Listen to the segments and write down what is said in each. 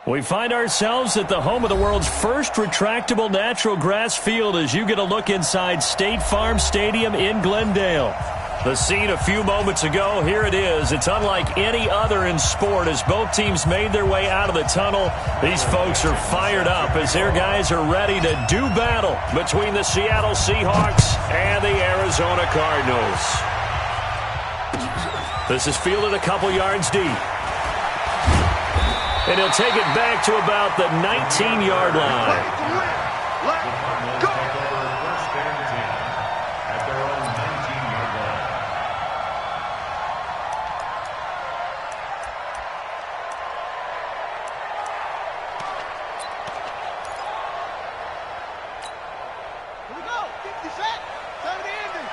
We find ourselves at the home of the world's first retractable natural grass field as you get a look inside State Farm Stadium in Glendale. The scene a few moments ago, here it is. It's unlike any other in sport as both teams made their way out of the tunnel. These folks are fired up as their guys are ready to do battle between the Seattle Seahawks and the Arizona Cardinals. This is fielded a couple yards deep. And he'll take it back to about the 19-yard line. Here we go. 50 set. Turn the engine.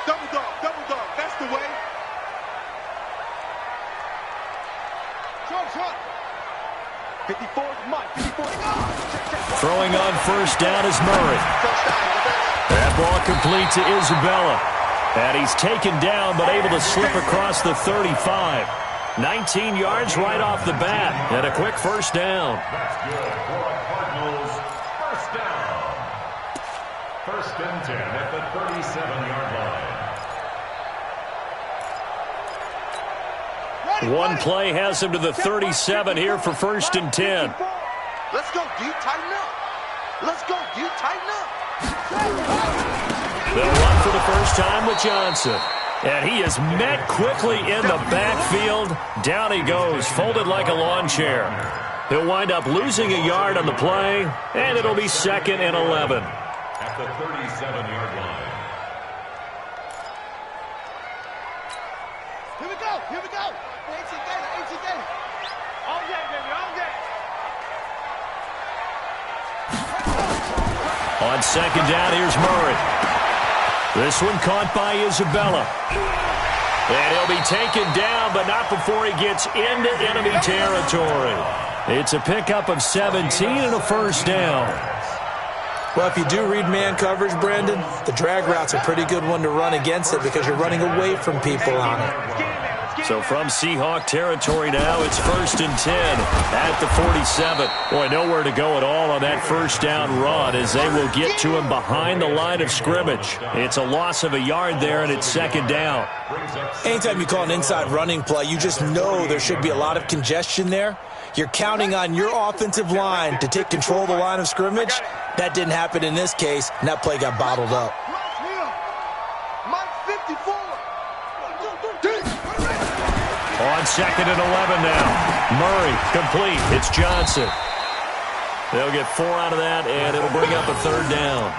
Double dog. That's the way. Short. 54, Mike. 54. Throwing on first down is Murray. That ball complete to Isabella. And he's taken down but able to slip across the 35. 19 yards right off the bat. And a quick first down. That's good for the Cardinals. First down. First and 10 at the 37-yard line. One play has him to the 37 here for first and 10. Let's go, D. Tighten up. Let's go, D. Tighten up. They'll run for the first time with Johnson. And he is met quickly in the backfield. Down he goes, folded like a lawn chair. He'll wind up losing a yard on the play, and it'll be second and 11. At the 37-yard line. Here we go. AC Data. All day, baby, all day. On second down, here's Murray. This one caught by Isabella. And he'll be taken down, but not before he gets into enemy territory. It's a pickup of 17 and a first down. Well, if you do read man coverage, Brandon, the drag route's a pretty good one to run against it because you're running away from people on it. So from Seahawk territory now, it's first and 10 at the 47. Boy, nowhere to go at all on that first down run as they will get to him behind the line of scrimmage. It's a loss of a yard there, and it's second down. Anytime you call an inside running play, you just know there should be a lot of congestion there. You're counting on your offensive line to take control of the line of scrimmage. That didn't happen in this case, and that play got bottled up. On second and 11 now. Murray, complete. It's Johnson. They'll get 4 out of that, and it'll bring up a third down.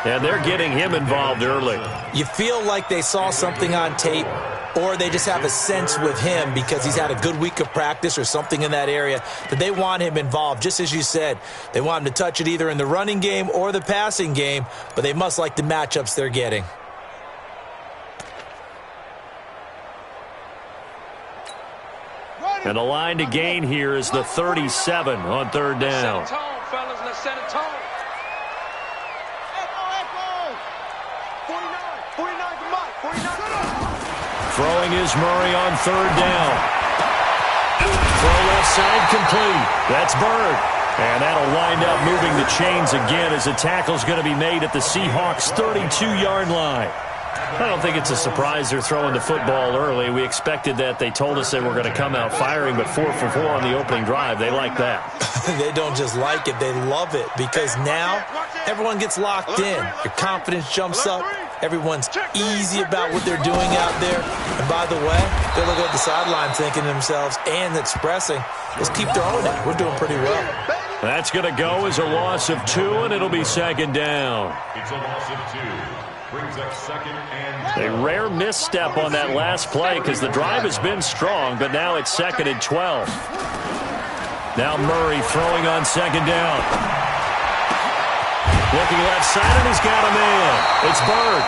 And they're getting him involved early. You feel like they saw something on tape, or they just have a sense with him because he's had a good week of practice or something in that area that they want him involved. Just as you said, they want him to touch it either in the running game or the passing game, but they must like the matchups they're getting. And the line to gain here is the 37 on third down. Set a tone, fellas. Let's set a tone. Echo. 49 to Mike. 49. Throwing is Murray on third down. Throw left side complete. That's Bird. And that'll wind up moving the chains again as the tackle's going to be made at the Seahawks' 32-yard line. I don't think it's a surprise they're throwing the football early. We expected that. They told us they were going to come out firing, but 4 for 4 on the opening drive. They like that. They don't just like it, they love it, because now everyone gets locked in. Your confidence jumps up. Everyone's easy about what they're doing out there. And by the way, they're looking at the sideline thinking to themselves and expressing, let's keep throwing it. We're doing pretty well. That's going to go as a loss of 2, and it'll be second down. It's a loss of 2. Brings up second and A rare misstep on that last play because the drive has been strong, but now it's second and 12. Now Murray throwing on second down. Looking left side, and he's got a man. It's Bird.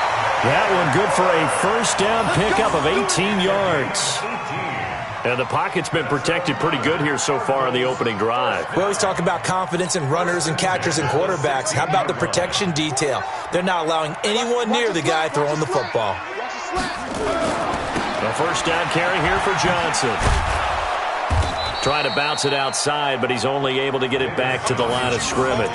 That one good for a first down pickup of 18 yards. And the pocket's been protected pretty good here so far on the opening drive. We always talk about confidence in runners and catchers and quarterbacks. How about the protection detail? They're not allowing anyone near the guy throwing the football. The first down carry here for Johnson. Trying to bounce it outside, but he's only able to get it back to the line of scrimmage.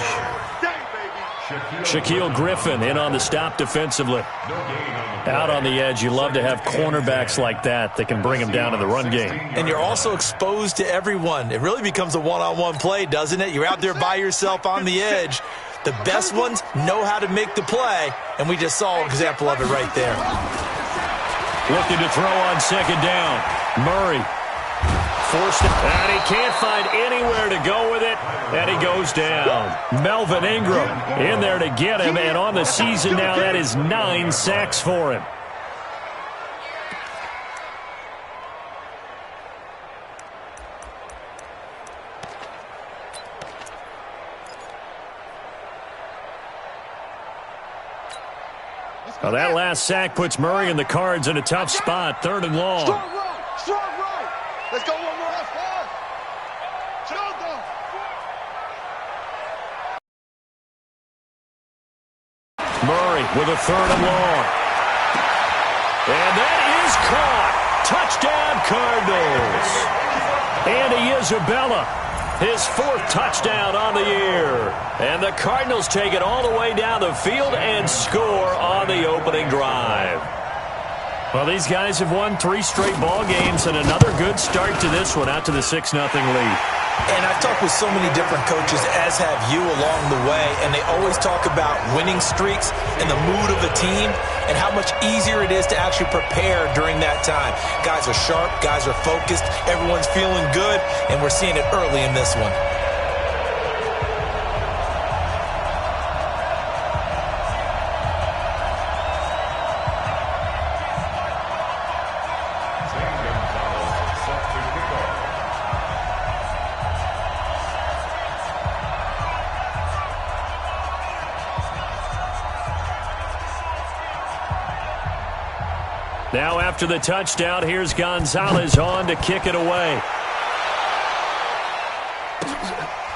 Shaquille Griffin in on the stop defensively. Out on the edge, you love to have cornerbacks like that that can bring him down in the run game. And you're also exposed to everyone. It really becomes a one-on-one play, doesn't it? You're out there by yourself on the edge. The best ones know how to make the play, and we just saw an example of it right there. Looking to throw on second down. Murray. Forced it, and he can't find anywhere to go with it, and he goes down. Melvin Ingram in there to get him, and on the season now, that is 9 sacks for him. Well, that last sack puts Murray and the Cards in a tough spot, 3rd and long. Strong right, strong right. Let's go one more. Murray with a 3rd and long. And that is caught. Touchdown, Cardinals. Andy Isabella, his 4th touchdown on the year. And the Cardinals take it all the way down the field and score on the opening drive. Well, these guys have won 3 straight ball games and another good start to this one, out to the 6-0 lead. And I've talked with so many different coaches, as have you, along the way, and they always talk about winning streaks and the mood of a team and how much easier it is to actually prepare during that time. Guys are sharp, guys are focused, everyone's feeling good, and we're seeing it early in this one. Now after the touchdown, here's Gonzalez on to kick it away.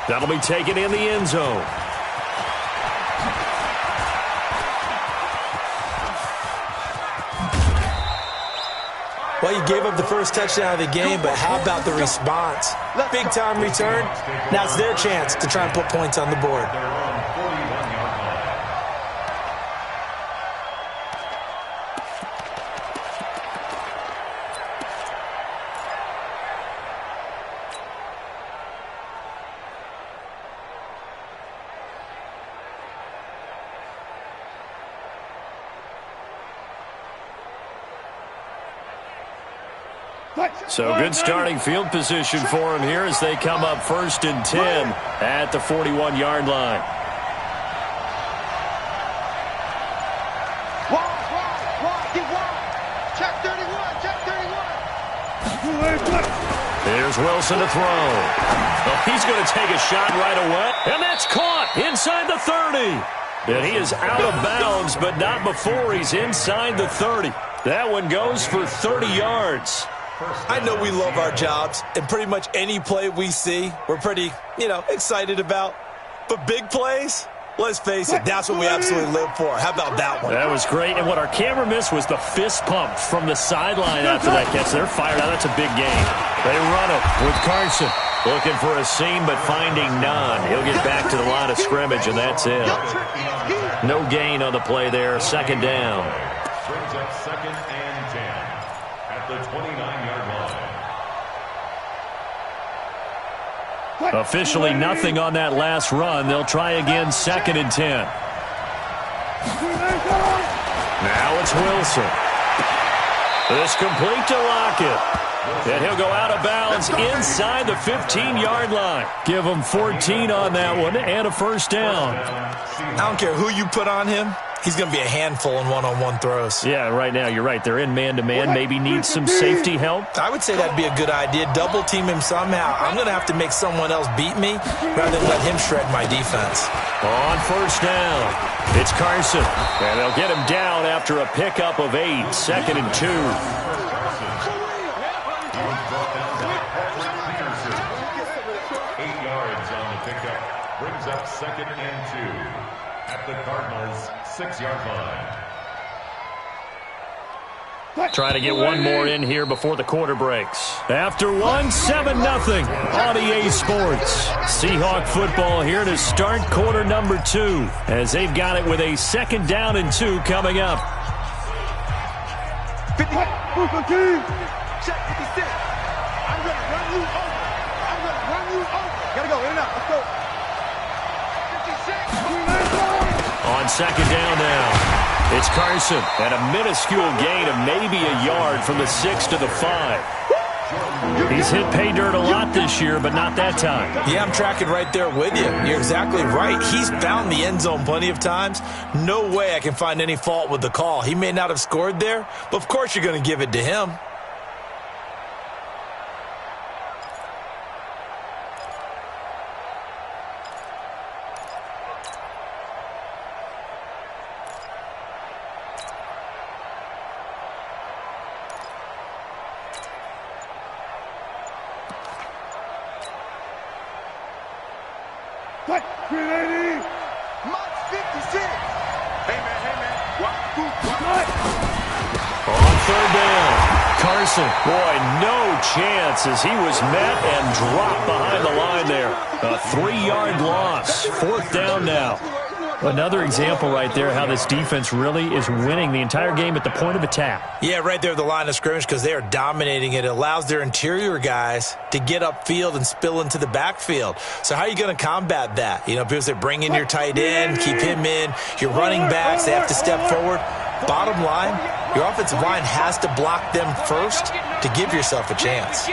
That'll be taken in the end zone. Well, you gave up the first touchdown of the game, but how about the response? Big-time return. Now it's their chance to try and put points on the board. So good starting field position for him here as they come up 1st and 10 at the 41-yard line. Check 31, check 31. Here's Wilson to throw. Well, he's going to take a shot right away, and that's caught inside the 30. And he is out of bounds, but not before he's inside the 30. That one goes for 30 yards. I know we love our jobs, and pretty much any play we see, we're pretty, excited about. But big plays, let's face it, that's what we absolutely live for. How about that one? That was great, and what our camera missed was the fist pump from the sideline after that catch. They're fired out. That's a big game. They run it with Carson. Looking for a seam, but finding none. He'll get back to the line of scrimmage, and that's it. No gain on the play there. 2nd down. Brings up 2nd and 10 at the 29-yard line. Officially nothing on that last run. They'll try again 2nd and 10. Now it's Wilson. This complete to Lockett. And he'll go out of bounds inside the 15-yard line. Give him 14 on that one and a 1st down. I don't care who you put on him. He's going to be a handful in one-on-one throws. Yeah, right now you're right. They're in man-to-man. Maybe need some safety help. I would say that'd be a good idea. Double team him somehow. I'm going to have to make someone else beat me rather than let him shred my defense. On 1st down, it's Carson. And they'll get him down after a pickup of 8. 2nd and 2. 8 yards on the pickup. Brings up 2nd and 2 at the Cardinals' 6-yard line. Trying to get one more in here before the quarter breaks. After one, 7-0 on EA Sports. Seahawk football here to start quarter number 2 as they've got it with a 2nd down and 2 coming up. 50. Check 56. I'm going to run you over. I'm going to run you over. Got to go in and out. Let's go. 56. On 2nd down now. It's Carson at a minuscule gain of maybe a yard from the 6 to the 5. He's hit pay dirt a lot this year, but not that time. Yeah, I'm tracking right there with you. You're exactly right. He's found the end zone plenty of times. No way I can find any fault with the call. He may not have scored there, but of course you're going to give it to him. What? 380. Mike 56. Hey, man. What? On 3rd down, Carson. Boy, no chance as he was met and dropped behind the line there. A 3-yard loss. 4th down now. Another example right there how this defense really is winning the entire game at the point of attack. Yeah, right there at the line of scrimmage because they are dominating it. It allows their interior guys to get upfield and spill into the backfield. So how are you going to combat that? You know, because they bring in your tight end, keep him in. Your running backs, they have to step forward. Bottom line, your offensive line has to block them first to give yourself a chance.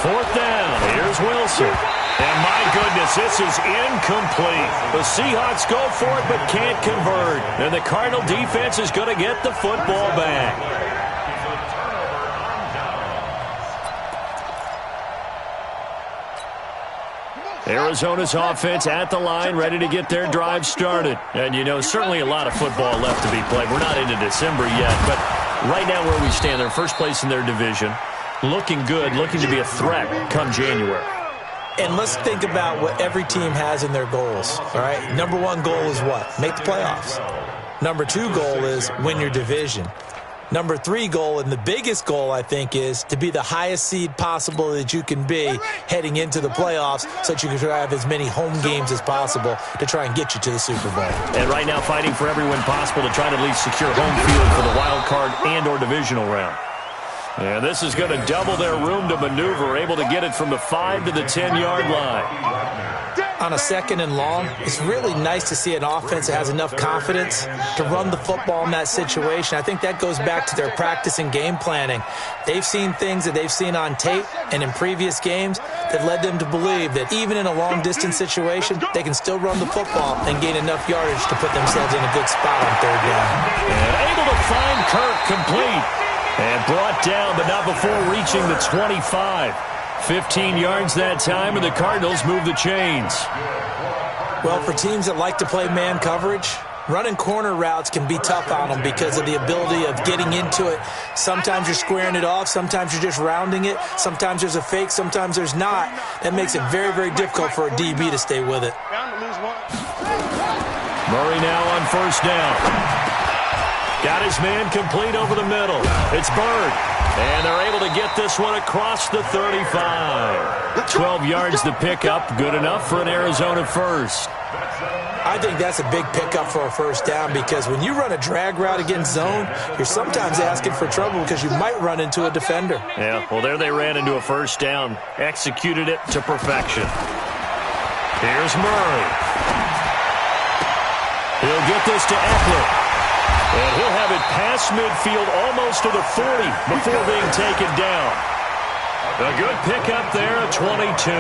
Fourth down, here's Wilson. And my goodness, this is incomplete. The Seahawks go for it but can't convert. And the Cardinal defense is going to get the football back. Arizona's offense at the line, ready to get their drive started. And, you know, certainly a lot of football left to be played. We're not into December yet, but right now where we stand, they're first place in their division. Looking good, looking to be a threat come January. And let's think about what every team has in their goals, all right? Number 1 goal is what? Make the playoffs. Number 2 goal is win your division. Number 3 goal, and the biggest goal, I think, is to be the highest seed possible that you can be heading into the playoffs so that you can have as many home games as possible to try and get you to the Super Bowl. And right now fighting for every win possible to try to at least secure home field for the wild card and or divisional round. And this is going to double their room to maneuver, able to get it from the 5 to the 10-yard line. On a 2nd and long, it's really nice to see an offense that has enough confidence to run the football in that situation. I think that goes back to their practice and game planning. They've seen things that they've seen on tape and in previous games that led them to believe that even in a long-distance situation, they can still run the football and gain enough yardage to put themselves in a good spot on 3rd down. And able to find Kirk complete. And brought down, but not before reaching the 25. 15 yards that time, and the Cardinals move the chains. Well, for teams that like to play man coverage, running corner routes can be tough on them because of the ability of getting into it. Sometimes you're squaring it off. Sometimes you're just rounding it. Sometimes there's a fake. Sometimes there's not. That makes it very, very difficult for a DB to stay with it. Murray now on 1st down. Got his man complete over the middle. It's Bird. And they're able to get this one across the 35. 12 yards to pick up. Good enough for an Arizona first. I think that's a big pickup for a 1st down because when you run a drag route against zone, you're sometimes asking for trouble because you might run into a defender. Yeah, well, there they ran into a 1st down. Executed it to perfection. Here's Murray. He'll get this to Eckler. And he'll have it past midfield almost to the 40 before being taken down. A good pickup there at 22.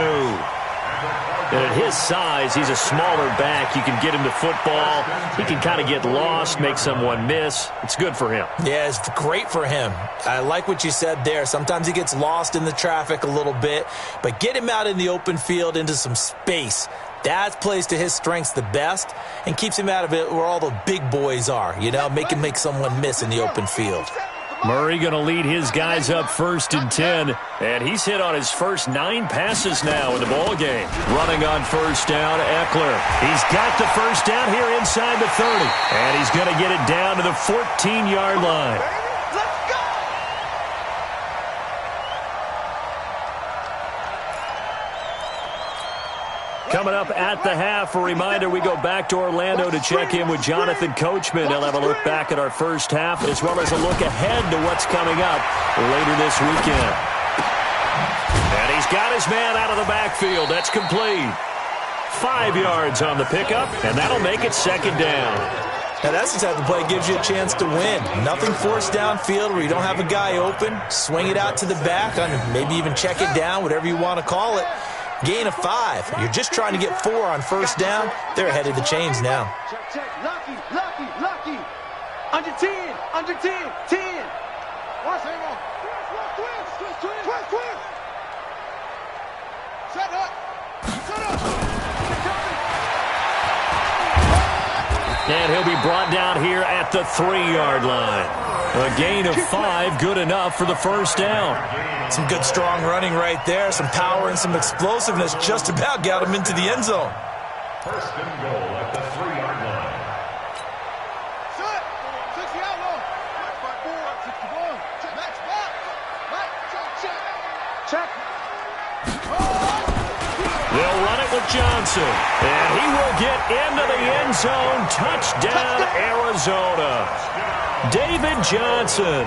And at his size, he's a smaller back. You can get him to football. He can kind of get lost, make someone miss. It's good for him. Yeah, it's great for him. I like what you said there. Sometimes he gets lost in the traffic a little bit. But get him out in the open field into some space. That plays to his strengths the best and keeps him out of it where all the big boys are, you know, make him make someone miss in the open field. Murray going to lead his guys up 1st and 10. And he's hit on his first 9 passes now in the ball game. Running on 1st down, Eckler. He's got the 1st down here inside the 30. And he's going to get it down to the 14-yard line. Coming up at the half, a reminder, we go back to Orlando to check in with Jonathan Coachman. He'll have a look back at our first half as well as a look ahead to what's coming up later this weekend. And he's got his man out of the backfield. That's complete. 5 yards on the pickup, and that'll make it 2nd down. Now, that's the type of play that gives you a chance to win. Nothing forced downfield where you don't have a guy open. Swing it out to the back, and maybe even check it down, whatever you want to call it. Gain of 5. You're just trying to get 4 on 1st down. They're ahead of the chains now. Check. Lucky. Under 10. 10. Watch him on. Twist. Shut up. And he'll be brought down here at the 3-yard line. A gain of 5, good enough for the 1st down. Some good, strong running right there. Some power and some explosiveness just about got him into the end zone. 1st and goal at the 3-yard line. Shut. 60 out long. 61. Max box. Check. They'll run it with Johnson. And he will get into the end zone. Touchdown, Arizona. David Johnson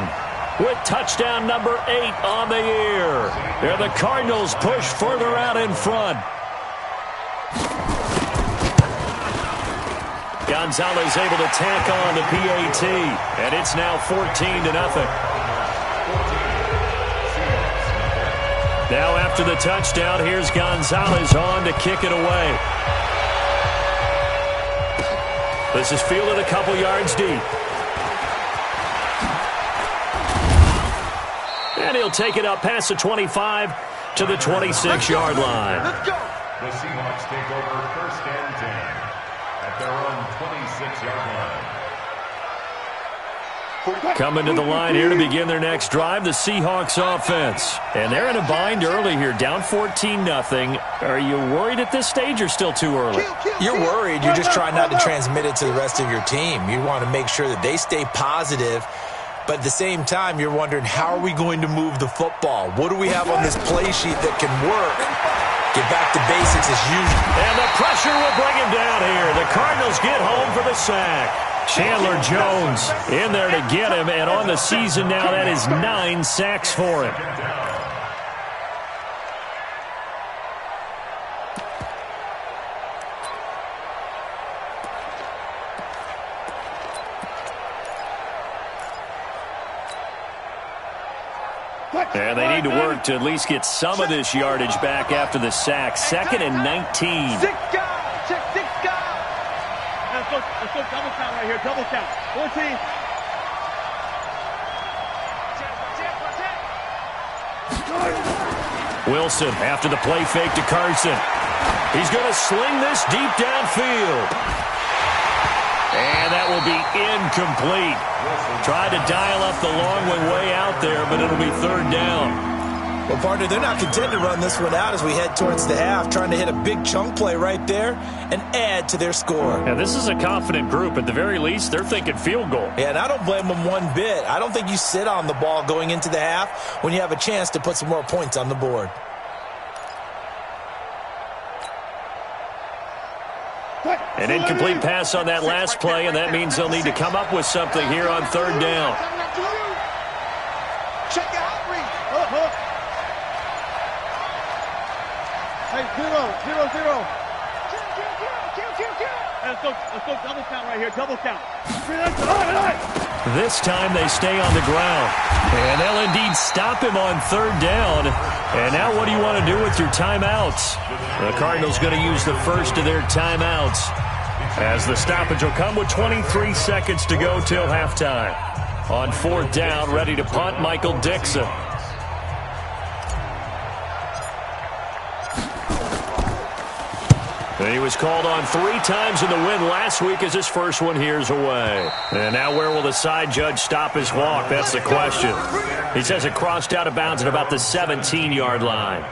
with touchdown number 8 on the year. And the Cardinals push further out in front. Gonzalez able to tack on the PAT. And it's now 14-0. Now after the touchdown, here's Gonzalez on to kick it away. This is fielded a couple yards deep. And he'll take it up past the 25 to the 26-yard line. Let's go. The Seahawks take over 1st and 10 at their own 26-yard line. Coming to the line here to begin their next drive, the Seahawks offense. And they're in a bind early here, down 14-0. Are you worried at this stage or still too early? You're worried. You're just trying not to transmit it to the rest of your team. You want to make sure that they stay positive. But at the same time, you're wondering, how are we going to move the football? What do we have on this play sheet that can work? Get back to basics as usual. And the pressure will bring him down here. The Cardinals get home for the sack. Chandler Jones in there to get him. And on the season now, that is 9 sacks for him. And they need to work to at least get some of this yardage back after the sack. 2nd and 19. 6 guys. Check 6 guys. Let's go double count right here. Double count. 14. Wilson after the play fake to Carson. He's going to sling this deep downfield. And that will be incomplete. Tried to dial up the long one way out there, but it'll be 3rd down. Well, partner, they're not content to run this one out as we head towards the half, trying to hit a big chunk play right there and add to their score. Now, this is a confident group. At the very least, they're thinking field goal. Yeah, and I don't blame them one bit. I don't think you sit on the ball going into the half when you have a chance to put some more points on the board. An incomplete pass on that last play, and that means they'll need to come up with something here on 3rd down. Check it out, Reed. Hey, 0. Let's go double count right here. Double count. This time they stay on the ground. And they'll indeed stop him on 3rd down. And now what do you want to do with your timeouts? The Cardinals going to use the first of their timeouts, as the stoppage will come with 23 seconds to go till halftime. On 4th down, ready to punt, Michael Dixon. He was called on 3 times in the win last week as his first one here's away. And now where will the side judge stop his walk? That's the question. He says it crossed out of bounds at about the 17-yard line.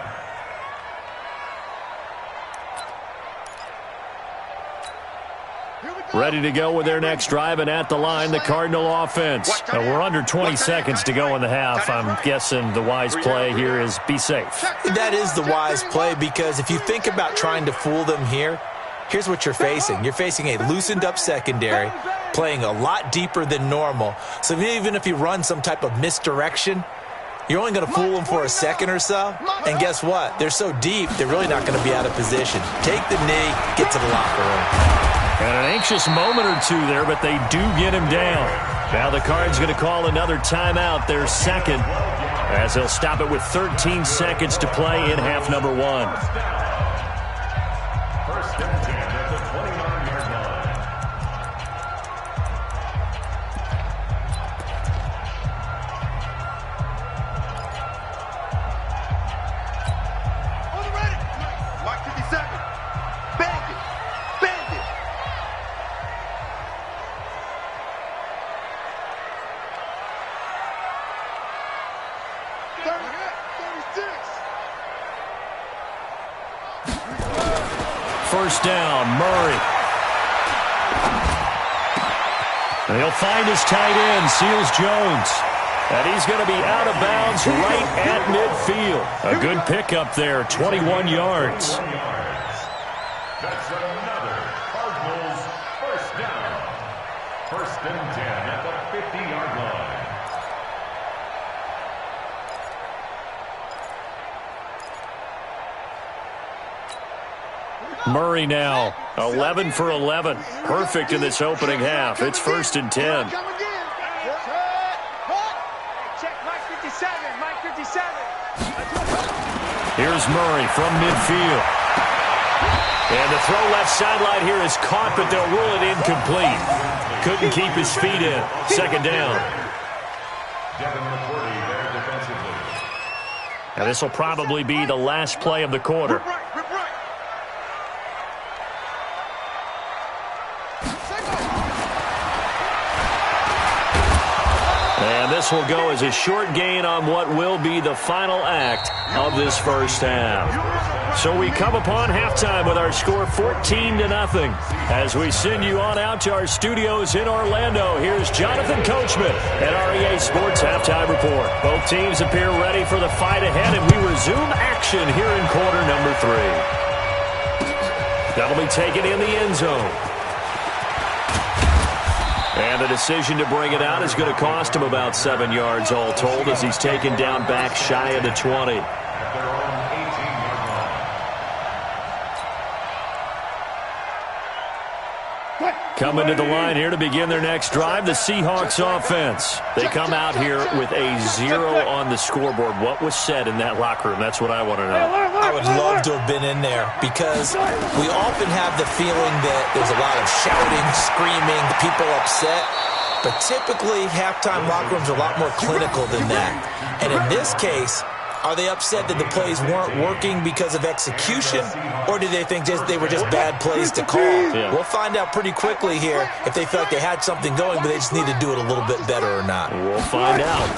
Ready to go with their next drive, and at the line, the Cardinal offense. Now, we're under 20 seconds to go in the half. I'm guessing the wise play here is be safe. That is the wise play, because if you think about trying to fool them here, here's what you're facing. You're facing a loosened-up secondary, playing a lot deeper than normal. So even if you run some type of misdirection, you're only going to fool them for a second or so. And guess what? They're so deep, they're really not going to be out of position. Take the knee, get to the locker room. And an anxious moment or two there, but they do get him down. Now the Cards going to call another timeout, their second, as they'll stop it with 13 seconds to play in half number 1. First and 10 at the 29-yard line. On the ready. Mark 57. Bandit. Bandit. First down, Murray. And he'll find his tight end, Seals Jones. And he's going to be out of bounds right at midfield. A good pickup there, 21 yards. That's another Cardinals first down. First and 10 at the 50-yard line. Murray now, 11 for 11. Perfect in this opening half. It's first and 10. Check Mike 57. Mike 57. Here's Murray from midfield. And the throw left sideline here is caught, but they'll rule it incomplete. Couldn't keep his feet in. Second down. Devin McCourty there defensively. And this will probably be the last play of the quarter. Rip right. And this will go as a short gain on what will be the final act of this first half. So we come upon halftime with our score 14-0. As we send you on out to our studios in Orlando, here's Jonathan Coachman at REA Sports Halftime Report. Both teams appear ready for the fight ahead, and we resume action here in quarter number 3. That'll be taken in the end zone. And the decision to bring it out is going to cost him about 7 yards all told, as he's taken down back shy of the 20. At their own 18-yard line. Coming to the line here to begin their next drive, the Seahawks offense. They come out here with a 0 on the scoreboard. What was said in that locker room? That's what I want to know. I would love to have been in there, because we often have the feeling that there's a lot of shouting, screaming, people upset. But typically, halftime locker rooms are a lot more clinical than that. And in this case, are they upset that the plays weren't working because of execution, or do they think they were just bad plays to call? Yeah. We'll find out pretty quickly here if they feel like they had something going, but they just need to do it a little bit better or not. We'll find out.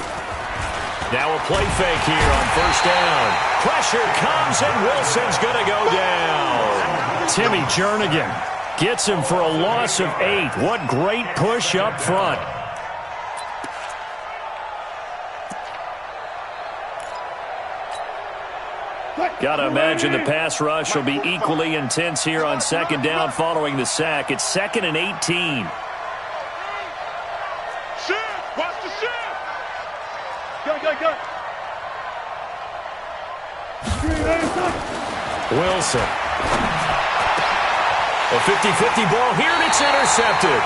Now a play fake here on first down. Pressure comes, and Wilson's going to go down. Timmy Jernigan gets him for a loss of 8. What great push up front. Got to imagine the pass rush will be equally intense here on second down following the sack. It's 2nd and 18. Shift. Watch the shift. Go. Wilson. A 50-50 ball here, and it's intercepted.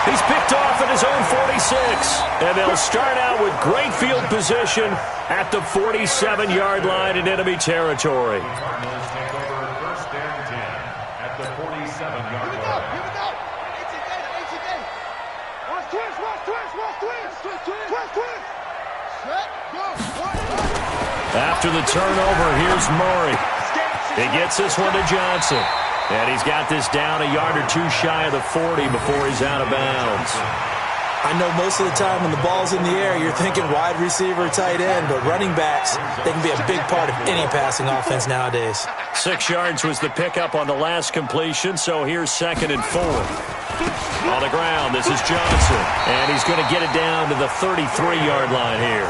He's picked off at his own 46. And they'll start out with great field position at the 47-yard line in enemy territory. Cardinals take over first and 10 at the 47-yard line. Here we go. Watch twist. Set, go. After the turnover, here's Murray. He gets this one to Johnson. And he's got this down a yard or two shy of the 40 before he's out of bounds. I know most of the time when the ball's in the air, you're thinking wide receiver, tight end, but running backs, they can be a big part of any passing offense nowadays. 6 yards was the pickup on the last completion, so here's 2nd and 4. On the ground, this is Johnson, and he's going to get it down to the 33-yard line here.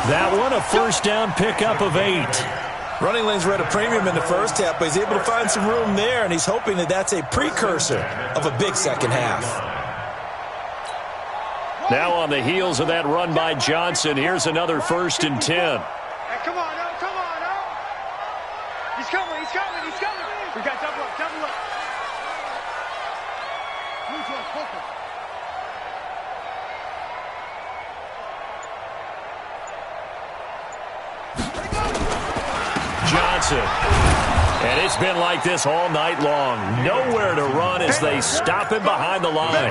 That one, a first down pickup of 8. Running lanes were at a premium in the first half, but he's able to find some room there, and he's hoping that that's a precursor of a big second half. Now on the heels of that run by Johnson, here's another 1st and 10. Hey, come on, now, come on, now. He's coming, he's coming, he's coming. We got double up, double up. Neutral, focus. Johnson. And it's been like this all night long. Nowhere to run as they stop him behind the line.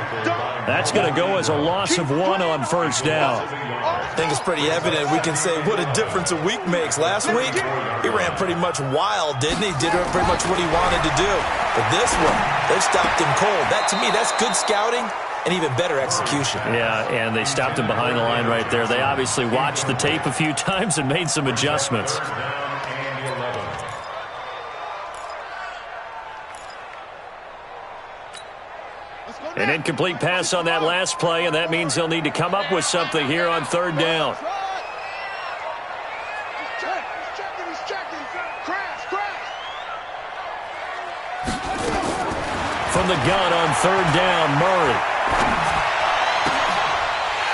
That's going to go as a loss of 1 on first down. I think it's pretty evident. We can say what a difference a week makes. Last week, he ran pretty much wild, didn't he? Did pretty much what he wanted to do. But this one, they've stopped him cold. That, to me, that's good scouting and even better execution. Yeah, and they stopped him behind the line right there. They obviously watched the tape a few times and made some adjustments. An incomplete pass on that last play, and that means they'll need to come up with something here on 3rd down. He's checking. Crash. From the gun on 3rd down, Murray.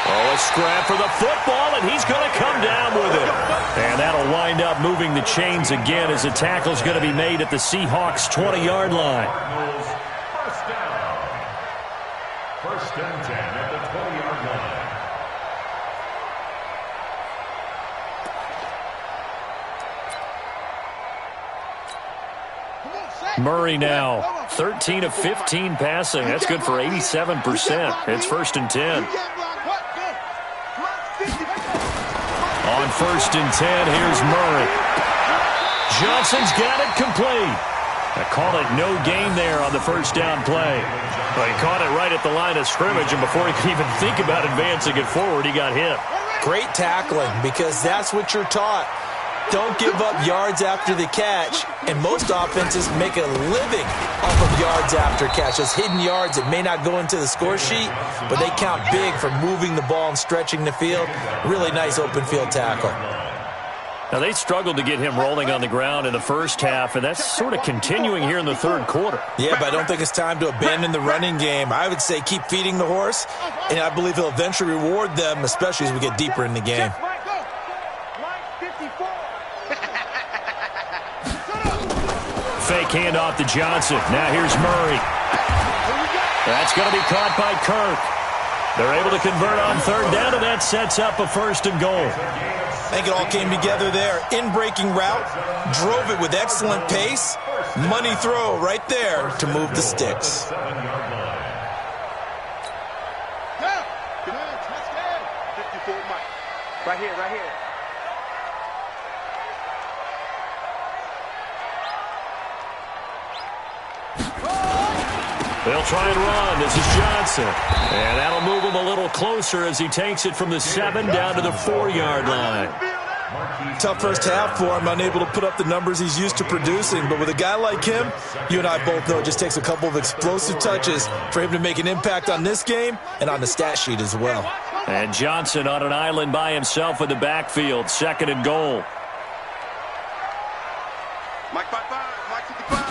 Oh, a scrap for the football, and he's going to come down with it. And that'll wind up moving the chains again as the tackle's going to be made at the Seahawks' 20-yard line. First and 10 at the 20-yard line. Murray now, 13 of 15 passing. That's good for 87%. It's 1st and 10. On 1st and 10, here's Murray. Johnson's got it complete. I call it no gain there on the first down play. Well, he caught it right at the line of scrimmage, and before he could even think about advancing it forward, he got hit. Great tackling, because that's what you're taught. Don't give up yards after the catch, and most offenses make a living off of yards after catch. Those hidden yards that may not go into the score sheet, but they count big for moving the ball and stretching the field. Really nice open field tackle. Now, they struggled to get him rolling on the ground in the first half, and that's sort of continuing here in the 3rd quarter. Yeah, but I don't think it's time to abandon the running game. I would say keep feeding the horse, and I believe he'll eventually reward them, especially as we get deeper in the game. Fake handoff to Johnson. Now here's Murray. That's going to be caught by Kirk. They're able to convert on 3rd down, and that sets up a 1st and goal. I think it all came together there. In-breaking route, drove it with excellent pace. Money throw right there to move the sticks. Right here, right here. They'll try and run. This is Johnson. And that'll move him a little closer as he takes it from the 7 down to the 4-yard line. Tough first half for him, unable to put up the numbers he's used to producing. But with a guy like him, you and I both know it just takes a couple of explosive touches for him to make an impact on this game and on the stat sheet as well. And Johnson on an island by himself in the backfield. 2nd and goal. Mike 55, Mike 55.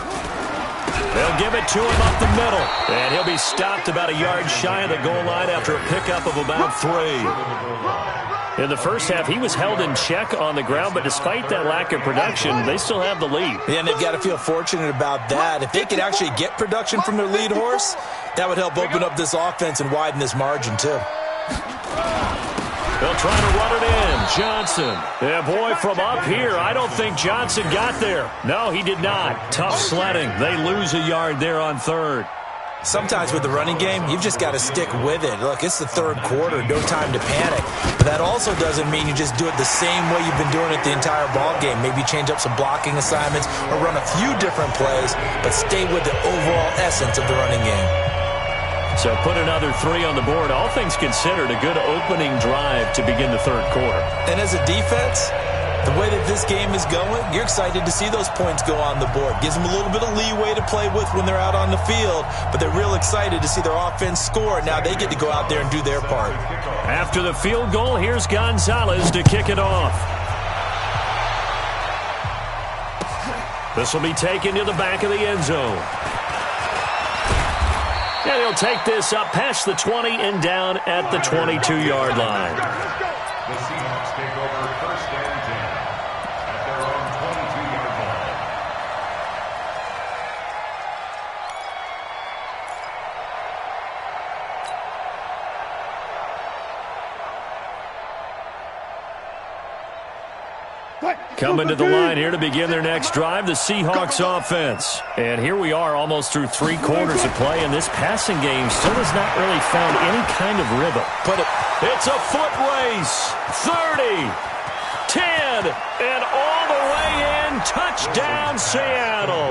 They'll give it to him up the middle. And he'll be stopped about a yard shy of the goal line after a pickup of about 3. In the first half, he was held in check on the ground, but despite that lack of production, they still have the lead. Yeah, and they've got to feel fortunate about that. If they could actually get production from their lead horse, that would help open up this offense and widen this margin, too. They'll try to run it in. Johnson. Yeah, boy, from up here, I don't think Johnson got there. No, he did not. Tough sledding. They lose a yard there on 3rd. Sometimes with the running game, you've just got to stick with it. Look, it's the third quarter, no time to panic. But that also doesn't mean you just do it the same way you've been doing it the entire ball game. Maybe change up some blocking assignments or run a few different plays, but stay with the overall essence of the running game. So put another 3 on the board. All things considered, a good opening drive to begin the third quarter. And as a defense, the way that this game is going, you're excited to see those points go on the board. Gives them a little bit of leeway to play with when they're out on the field, but they're real excited to see their offense score. Now they get to go out there and do their part. After the field goal, here's Gonzalez to kick it off. This will be taken to the back of the end zone. And he'll take this up past the 20 and down at the 22-yard line. The Seahawks take over first and 10 at their own 22-yard line. Coming to the line here to begin their next drive, the Seahawks offense. And here we are almost through 3 quarters of play, and this passing game still has not really found any kind of rhythm. It's a foot race. 30, 10, and all the way in. Touchdown, Seattle.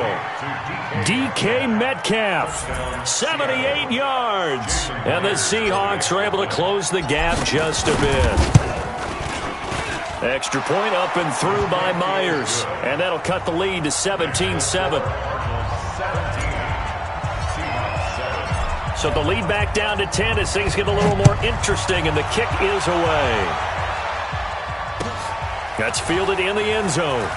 DK Metcalf, 78 yards. And the Seahawks are able to close the gap just a bit. Extra point up and through by Myers. And that'll cut the lead to 17-7. So the lead back down to 10 as things get a little more interesting, and the kick is away. That's fielded in the end zone.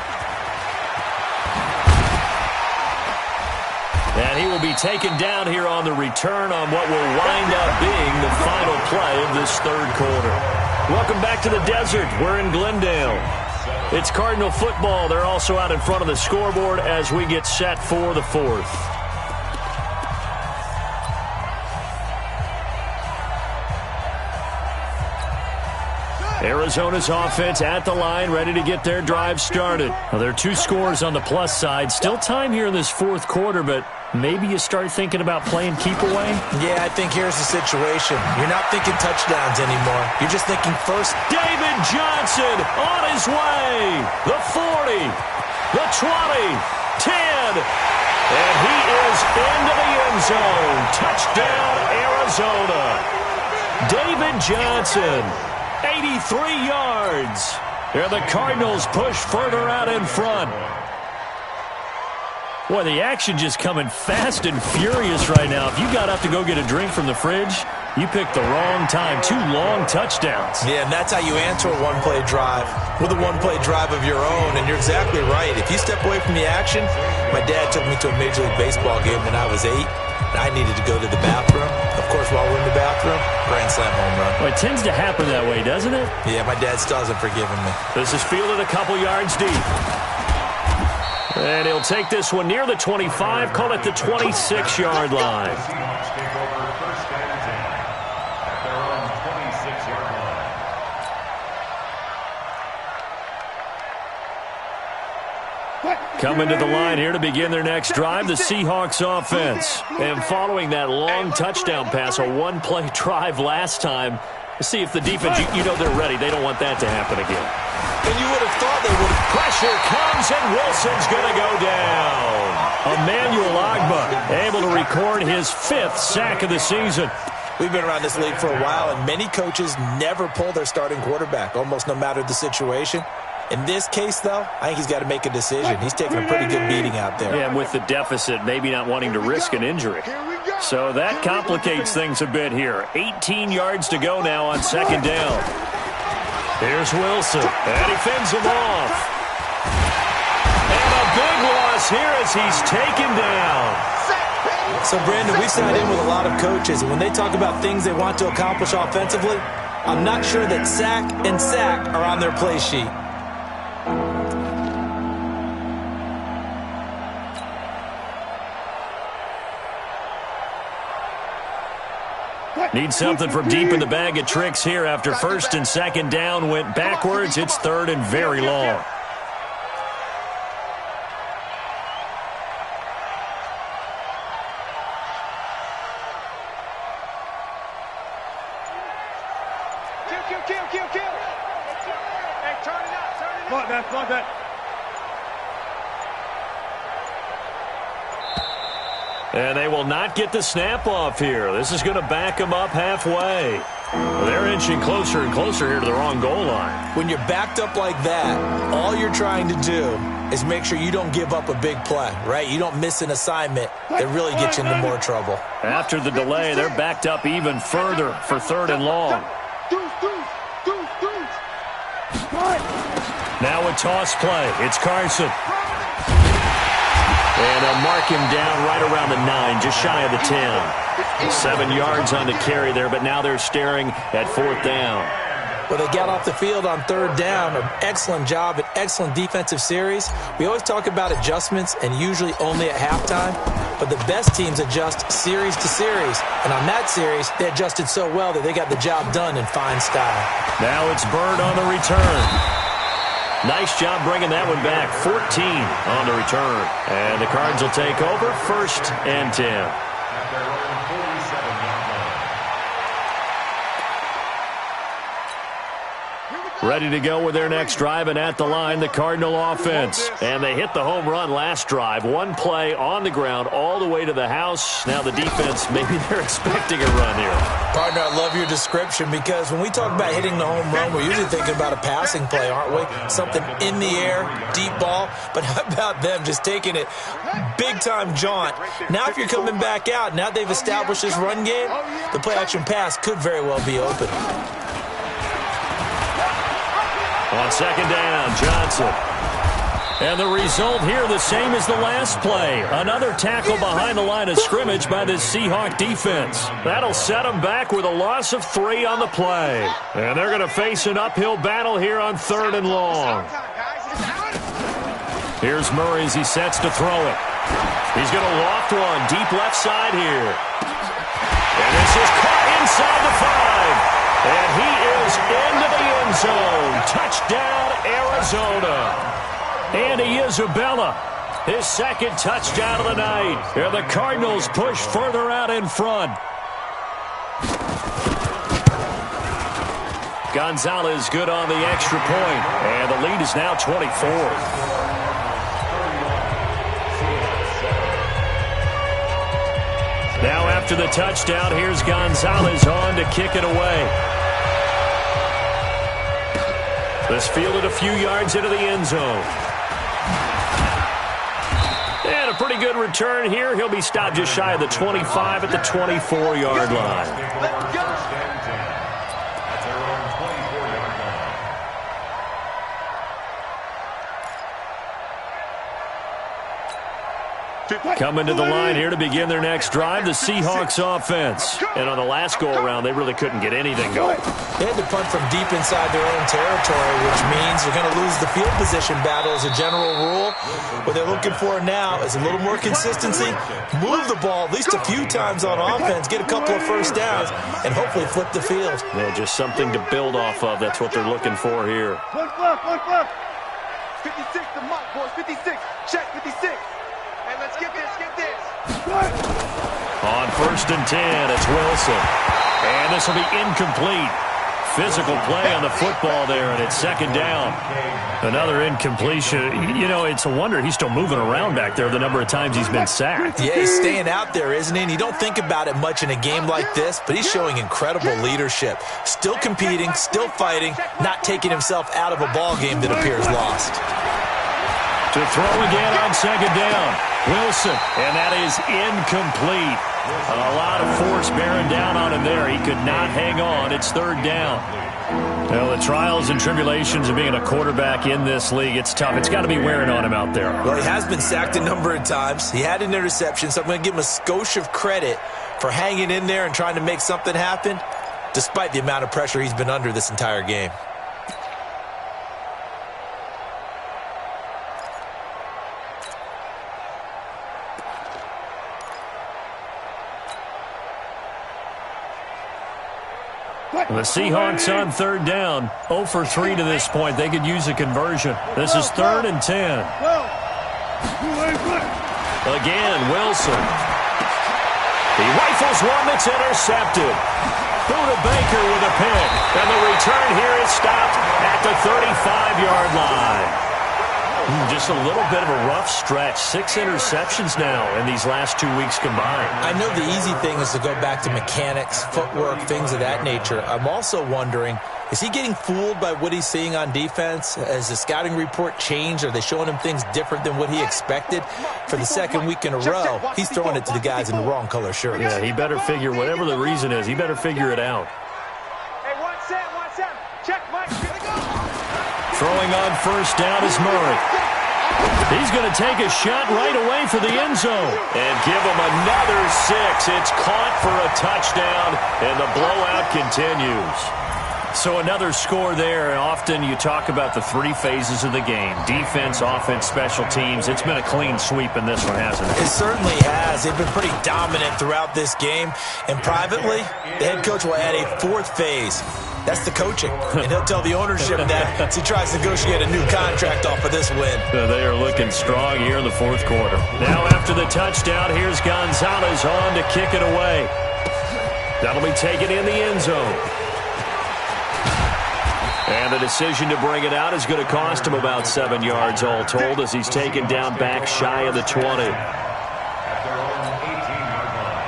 And he will be taken down here on the return on what will wind up being the final play of this third quarter. Welcome back to the desert. We're in Glendale. It's Cardinal football. They're also out in front of the scoreboard as we get set for the fourth. Arizona's offense at the line, ready to get their drive started. Now, there are 2 scores on the plus side. Still time here in this fourth quarter, but maybe you start thinking about playing keep away? Yeah, I think here's the situation. You're not thinking touchdowns anymore. You're just thinking first. David Johnson on his way. The 40, the 20, 10, and he is into the end zone. Touchdown, Arizona. David Johnson, 83 yards. And the Cardinals push further out in front. Boy, the action just coming fast and furious right now. If you got up to go get a drink from the fridge, you picked the wrong time. 2 long touchdowns. Yeah, and that's how you answer a one-play drive with a one-play drive of your own. And you're exactly right. If you step away from the action, my dad took me to a Major League Baseball game when I was 8, and I needed to go to the bathroom. Of course, while we're in the bathroom, grand slam home run. Well, it tends to happen that way, doesn't it? Yeah, my dad still hasn't forgiven me. This is fielded a couple yards deep. And he'll take this one near the 25, call it the 26-yard line. The Seahawks take over first and 10 at their own 26-yard line. Coming to the line here to begin their next drive, the Seahawks offense. And following that long touchdown pass, a one-play drive last time, see if the defense, you know they're ready. They don't want that to happen again. And you would have thought they would have. Pressure comes, and Wilson's going to go down. Emmanuel Ogbah able to record his 5th sack of the season. We've been around this league for a while, and many coaches never pull their starting quarterback, almost no matter the situation. In this case, though, I think he's got to make a decision. He's taking a pretty good beating out there. Yeah, and with the deficit, maybe not wanting to risk an injury. So that complicates things a bit here. 18 yards to go now on second down. Here's Wilson, and he fends him off. And a big loss here as he's taken down. So, Brandon, we've sat in with a lot of coaches, and when they talk about things they want to accomplish offensively, I'm not sure that sack and sack are on their play sheet. Need something from deep in the bag of tricks here after first and second down went backwards. It's third and very long. Kill. Hey, turn it up. Fuck that. And they will not get the snap off here. This is going to back them up halfway. They're inching closer and closer here to the wrong goal line. When you're backed up like that, all you're trying to do is make sure you don't give up a big play, right? You don't miss an assignment that really gets you into more trouble. After the delay, they're backed up even further for 3rd and long. Now a toss play. It's Carson. And they'll mark him down right around the 9, just shy of the 10. 7 yards on the carry there, but now they're staring at 4th down. Well, they got off the field on 3rd down. An excellent job, an excellent defensive series. We always talk about adjustments and usually only at halftime, but the best teams adjust series to series. And on that series, they adjusted so well that they got the job done in fine style. Now it's Bird on the return. Nice job bringing that one back. 14 on the return. And the Cards will take over 1st and 10. Ready to go with their next drive, and at the line, the Cardinal offense. And they hit the home run last drive. One play on the ground all the way to the house. Now the defense, maybe they're expecting a run here. Partner, I love your description because when we talk about hitting the home run, we're usually thinking about a passing play, aren't we? Something in the air, deep ball. But how about them just taking it big-time jaunt? Now if you're coming back out, now they've established this run game, the play-action pass could very well be open. On 2nd down, Johnson. And the result here the same as the last play. Another tackle behind the line of scrimmage by the Seahawks defense. That'll set them back with a loss of 3 on the play. And they're going to face an uphill battle here on 3rd and long. Here's Murray as he sets to throw it. He's going to loft one deep left side here. And this is caught inside the 5. And he is into the end zone. Touchdown, Arizona. Andy Isabella, his 2nd touchdown of the night. And the Cardinals push further out in front. Gonzalez good on the extra point. And the lead is now 24. Now after the touchdown, here's Gonzalez on to kick it away. This fielded a few yards into the end zone. And a pretty good return here. He'll be stopped just shy of the 25 at the 24-yard line. Coming to the line here to begin their next drive, the Seahawks offense. And on the last go-around, they really couldn't get anything going. They had to punt from deep inside their own territory, which means they're going to lose the field position battle as a general rule. What they're looking for now is a little more consistency, move the ball at least a few times on offense, get a couple of first downs, and hopefully flip the field. Yeah, just something to build off of. That's what they're looking for here. Look. 56, the mark, boys. 56. Check 56. Hey, let's get this. On 1st and 10, it's Wilson. And this will be incomplete. Physical play on the football there, and it's 2nd down. Another incompletion. You know, it's a wonder he's still moving around back there the number of times he's been sacked. Yeah, he's staying out there, isn't he? And you don't think about it much in a game like this, but he's showing incredible leadership. Still competing, still fighting, not taking himself out of a ball game that appears lost. To throw again on 2nd down. Wilson, and that is incomplete. A lot of force bearing down on him there. He could not hang on. It's 3rd down. Well, the trials and tribulations of being a quarterback in this league, it's tough. It's got to be wearing on him out there. Well, he has been sacked a number of times. He had an interception, so I'm going to give him a skosh of credit for hanging in there and trying to make something happen, despite the amount of pressure he's been under this entire game. The Seahawks on 3rd down. 0 for 3 to this point. They could use a conversion. This is 3rd and 10. Again, Wilson. He rifles one that's intercepted. Buda Baker with a pick. And the return here is stopped at the 35-yard line. Just a little bit of a rough stretch. 6 interceptions now in these last 2 weeks combined. I know the easy thing is to go back to mechanics, footwork, things of that nature. I'm also wondering, is he getting fooled by what he's seeing on defense? Has the scouting report changed? Are they showing him things different than what he expected? For the second week in a row, he's throwing it to the guys in the wrong color shirts. Yeah, he better figure, whatever the reason is, he better figure it out. Hey, 1-7. Check, Mike. Here we go. Throwing on first down is Murray. He's going to take a shot right away for the end zone. And give him another 6. It's caught for a touchdown, and the blowout continues. So another score there. Often you talk about the 3 phases of the game. Defense, offense, special teams. It's been a clean sweep in this one, hasn't it? It certainly has. They've been pretty dominant throughout this game. And privately, the head coach will add a 4th phase. That's the coaching. And he'll tell the ownership that as he tries to negotiate a new contract off of this win. They are looking strong here in the 4th quarter. Now after the touchdown, here's Gonzalez on to kick it away. That'll be taken in the end zone. And the decision to bring it out is going to cost him about 7 yards all told as he's taken down back shy of the 20. At their own 18-yard line.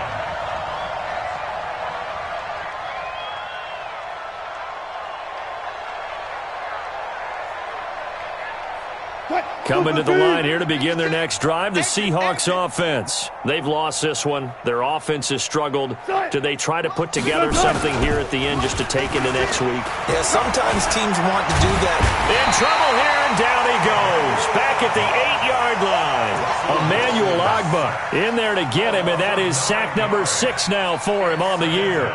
Coming to the line here to begin their next drive, the Seahawks offense. They've lost this one. Their offense has struggled. Do they try to put together something here at the end just to take into next week? Yeah, sometimes teams want to do that. In trouble here, and down he goes. Back at the 8-yard line. Emmanuel Ogbah in there to get him, and that is sack number 6 now for him on the year.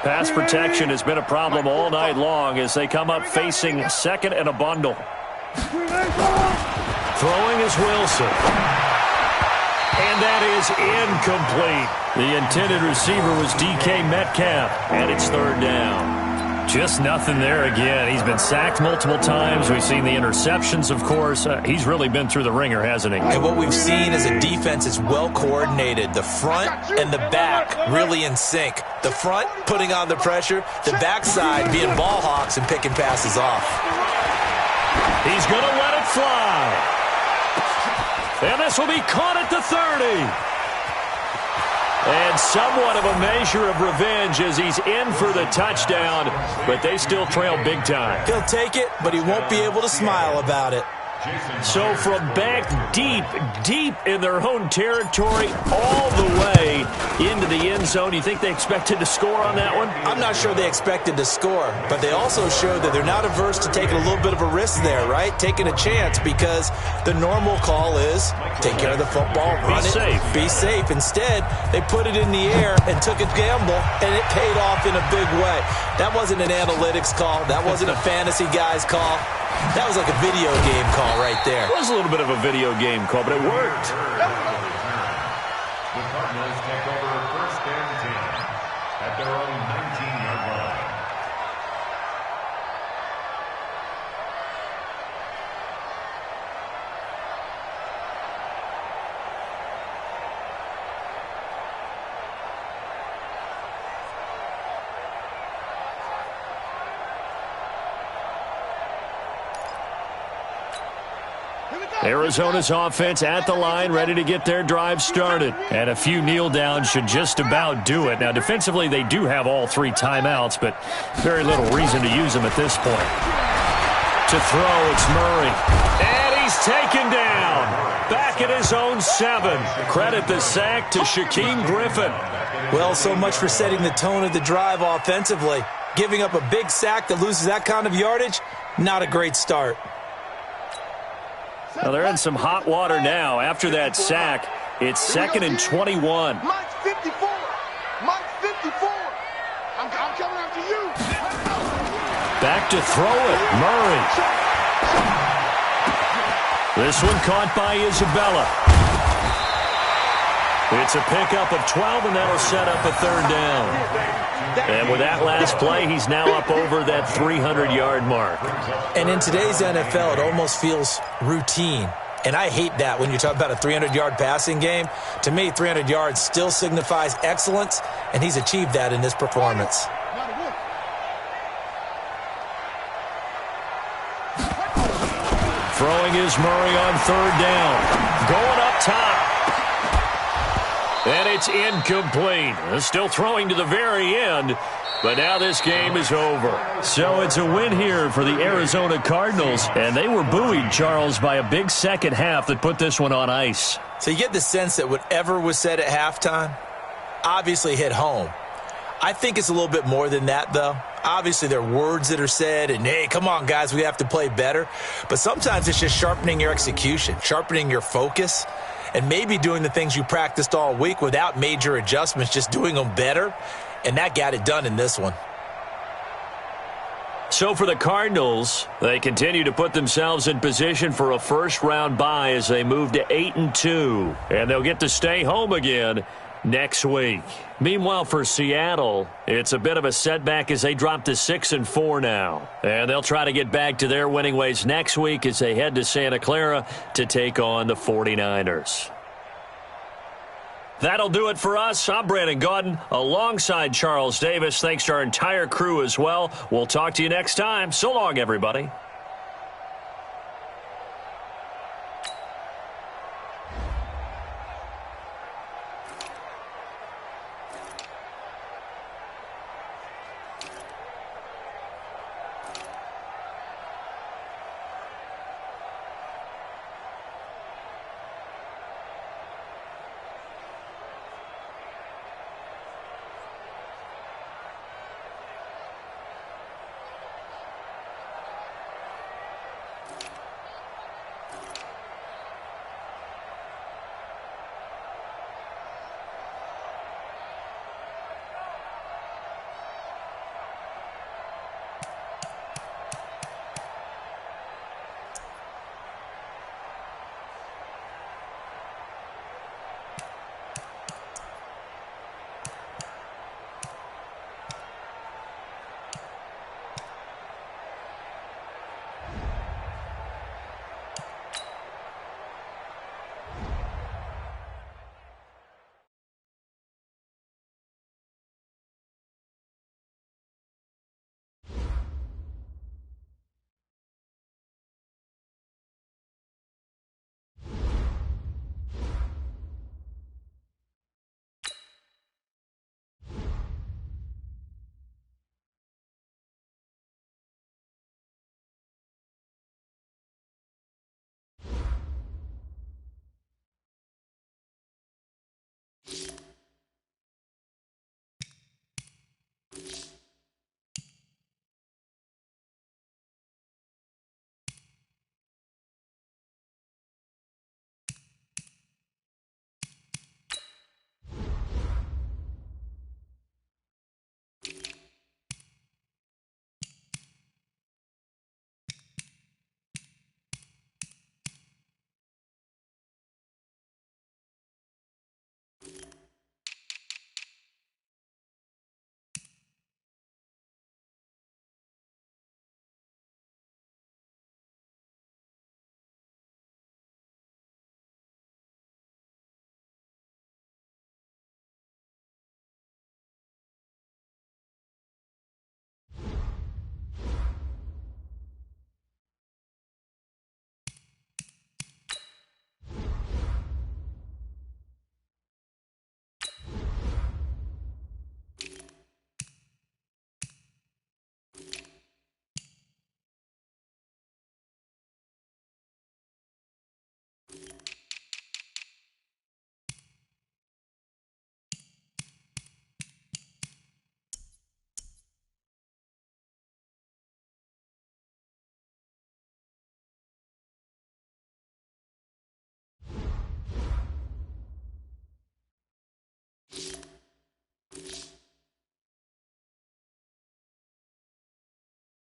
Pass protection has been a problem all night long as they come up facing 2nd and a bundle. Throwing is Wilson. And that is incomplete. The intended receiver was DK Metcalf, and it's 3rd down. Just nothing there again. He's been sacked multiple times. We've seen the interceptions, of course. He's really been through the ringer, hasn't he? And what we've seen is a defense is well coordinated. The front and the back really in sync. The front putting on the pressure, the backside being ball hawks and picking passes off. He's going to let it fly. And this will be caught at the 30. And somewhat of a measure of revenge as he's in for the touchdown, but they still trail big time. He'll take it, but he won't be able to smile about it. So from back deep in their own territory all the way into the end zone, you think they expected to score on that one? I'm not sure they expected to score, but they also showed that they're not averse to taking a little bit of a risk there, right? Taking a chance because the normal call is take care of the football, run it, be safe. Instead, they put it in the air and took a gamble, and it paid off in a big way. That wasn't an analytics call. That wasn't a fantasy guy's call. That was like a video game call right there. It was a little bit of a video game call, but it worked. The Cardinals take over 1st and 10 at their own 19-yard line. Arizona's offense at the line, ready to get their drive started. And a few kneel downs should just about do it. Now, defensively, they do have all 3 timeouts, but very little reason to use them at this point. To throw, it's Murray. And he's taken down. Back at his own 7. Credit the sack to Shaquem Griffin. Well, so much for setting the tone of the drive offensively. Giving up a big sack that loses that kind of yardage, not a great start. Well, they're in some hot water now. After that sack, it's 2nd and 21. Mike's 54. Mike's 54. I'm coming after you. Back to throw it. Murray. This one caught by Isabella. It's a pickup of 12, and that'll set up a 3rd down. And with that last play, he's now up over that 300-yard mark. And in today's NFL, it almost feels routine. And I hate that when you talk about a 300-yard passing game. To me, 300 yards still signifies excellence, and he's achieved that in this performance. Throwing is Murray on third down. Going up top. And it's incomplete. Still throwing to the very end. But now this game is over. So it's a win here for the Arizona Cardinals. And they were buoyed, Charles, by a big second half that put this one on ice. So you get the sense that whatever was said at halftime obviously hit home. I think it's a little bit more than that, though. Obviously, there are words that are said, and, hey, come on, guys, we have to play better. But sometimes it's just sharpening your execution, sharpening your focus, and maybe doing the things you practiced all week without major adjustments, just doing them better. And that got it done in this one. So for the Cardinals, they continue to put themselves in position for a first-round bye as they move to 8-2. And they'll get to stay home again next week. Meanwhile, for Seattle, it's a bit of a setback as they drop to 6-4 now. And they'll try to get back to their winning ways next week as they head to Santa Clara to take on the 49ers. That'll do it for us. I'm Brandon Gaudin alongside Charles Davis. Thanks to our entire crew as well. We'll talk to you next time. So long, everybody.